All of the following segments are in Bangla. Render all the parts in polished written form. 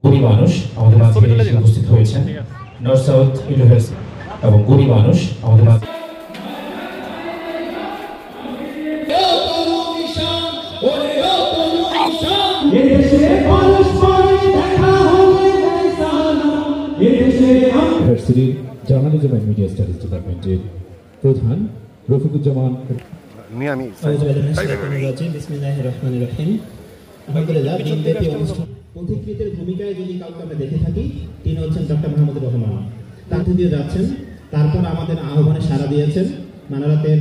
গরিব মানুষ আমাদের মাঝে উপস্থিত হয়েছেন নর্থ সাউথ ইউনিভার্সিটি এবং গরিব মানুষ আমাদের মাঝে ইউনিভার্সিটির জার্নালিজম এন্ড মিডিয়া স্টাডিজ ডিপার্টমেন্টের প্রধান রফিকুজ্জামান বিসমিল্লাহির রহমানির রহিম। আলহামদুলিল্লাহ, দিনব্যাপী অনুষ্ঠান পথিকৃতের ভূমিকায় যদি কাউকে আমরা দেখে থাকি, তিনি হচ্ছেন ডক্টর মাহমুদুর রহমান। তাতে দিয়ে যাচ্ছেন, তারপর আমাদের আহ্বানে সাড়া দিয়েছেন। মানারাতের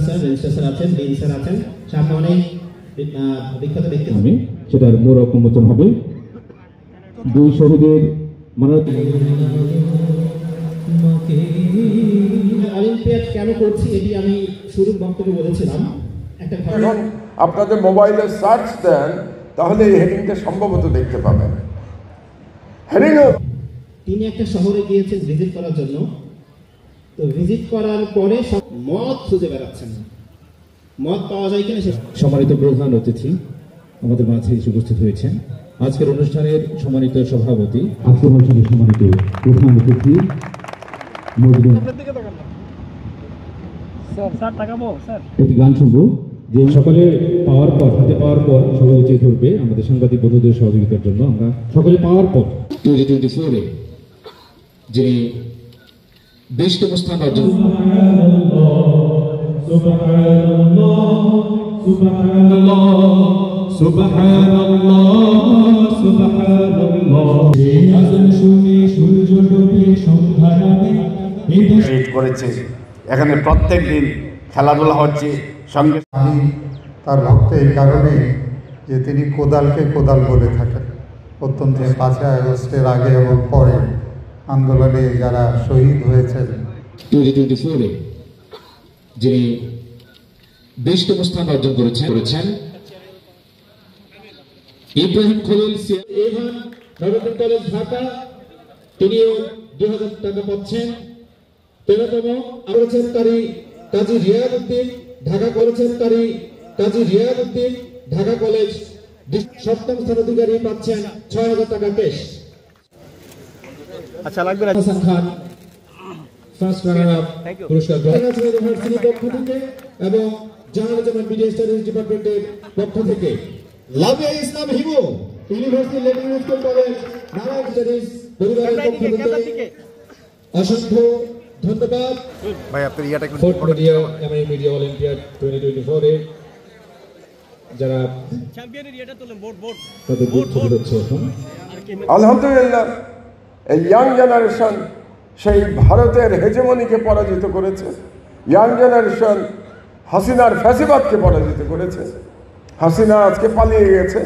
স্যার, রেজিস্ট্রার স্যার আছেন, ডিন স্যার আছেন, সামনে অনেক বিখ্যাত ব্যক্তি আমি সেটার মোড়ক উন্মোচন হবে। দুই শহীদের অলিম্পিয়াড কেন করছি এটি আমি শুরুর বক্তব্যে বলেছিলাম। একটা এখন আপনাদের মোবাইলে সার্চ দেন, তাহলে এই হেডিংটা সম্ভবত দেখতে পাবেন। তিনি একটা শহরে গিয়েছেন ভিজিট করার জন্য। তো ভিজিট করার পরে মদ খুঁজে বেড়াচ্ছেন, মদ পাওয়া যায় কিনা। সম্মানিত প্রধান অতিথি আমাদের মাঝে উপস্থিত হয়েছেন। আজকের অনুষ্ঠানের সম্মানিত সভাপতি, আজকের অনুষ্ঠানের সম্মানিত প্রধান অতিথি একটি গান শুনবো যে সকলে পাওয়ার পর, হাতে পাওয়ার পর সবাই উচিত ধরবে আমাদের সাংবাদিক বন্ধুদের সহযোগিতার জন্য। আমরা সকলে পাওয়ার পর 2024-এ যিনি 20তম স্থান অর্জন করেছে। এখানে প্রত্যেক দিন খেলাধুলা হচ্ছে, সঙ্গে তার ভক্ত এই কারণে যে তিনি কোদালকে কোদাল বলে থাকেন। অত্যন্ত 5ই আগস্টের আগে এবং পরে আন্দোলনে যারা শহীদ হয়েছেন। 2024-এ যিনি 20তম স্থান অর্জন করেছেন ইব্রাহিম খলিল নবীন কলেজ ঢাকা, তিনিও 2000 টাকা পাচ্ছেন। 13তম করেছেনকারী কাজী রিয়াদ উদ্দিন, ঢাকা করেছেনকারী কাজী রিয়াদ উদ্দিন, ঢাকা কলেজ 7ম স্থানাধিকারী পাচ্ছেন 6000 টাকা ক্যাশ। আচ্ছা, লাগবে না। Hasan Khan first runner up পুরস্কার গ্রহণ করেছেন ইউনিভার্সিটির পক্ষ থেকে এবং জার্নালিজম এন্ড মিডিয়া স্টাডিজ ডিপার্টমেন্টের পক্ষ থেকে। Lavia Islam Himu university ladies school college Narayan studies পরিবারের পক্ষ থেকে অসংখ্য ধন্যবাদ। ভাই আপনার ইয়াটা একটু fort media MI media olympiad 2024 এ যারা চ্যাম্পিয়নের ইয়াটা তোলেন, বোর্ড তাদের ছবি হচ্ছে এখন। আলহামদুলিল্লাহ, এই ইয়াং জেনারেশন সেই ভারতের হেজেমনিকে পরাজিত করেছে। ইয়াং জেনারেশন হাসিনার ফ্যাসিবাদকে পরাজিত করেছে। হাসিনা আজকে পালিয়ে গেছে,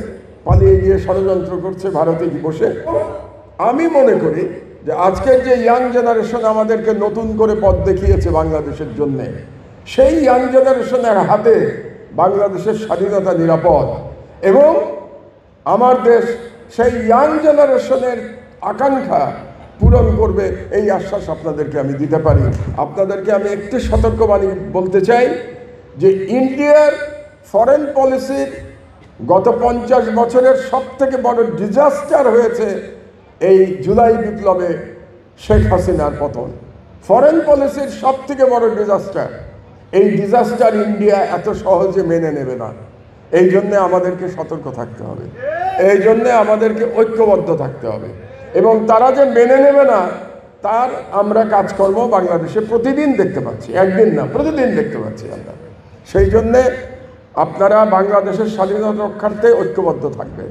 পালিয়ে গিয়ে ষড়যন্ত্র করছে ভারতে বসে। আমি মনে করি যে আজকের যে ইয়াং জেনারেশন আমাদেরকে নতুন করে পথ দেখিয়েছে বাংলাদেশের জন্যে, সেই ইয়াং জেনারেশনের হাতে বাংলাদেশের স্বাধীনতা নিরাপদ এবং আমার দেশ সেই ইয়াং জেনারেশনের আকাঙ্ক্ষা পূরণ করবে, এই আশ্বাস আপনাদেরকে আমি দিতে পারি। আপনাদেরকে আমি একটি সতর্কবাণী বলতে চাই যে ইন্ডিয়ার ফরেন পলিসির গত 50 বছরের সবথেকে বড় ডিজাস্টার হয়েছে এই জুলাই বিপ্লবে শেখ হাসিনার পতন। ফরেন পলিসির সবথেকে বড় ডিজাস্টার। এই ডিজাস্টার ইন্ডিয়া এত সহজে মেনে নেবে না। এই জন্যে আমাদেরকে সতর্ক থাকতে হবে, এই জন্যে আমাদেরকে ঐক্যবদ্ধ থাকতে হবে এবং তারা যে মেনে নেবে না তার আমরা কাজকর্ম বাংলাদেশে প্রতিদিন দেখতে পাচ্ছি, একদিন না প্রতিদিন দেখতে পাচ্ছি আমরা। সেই জন্যে আপনারা বাংলাদেশের স্বাধীনতা রক্ষার্থে ঐক্যবদ্ধ থাকবে।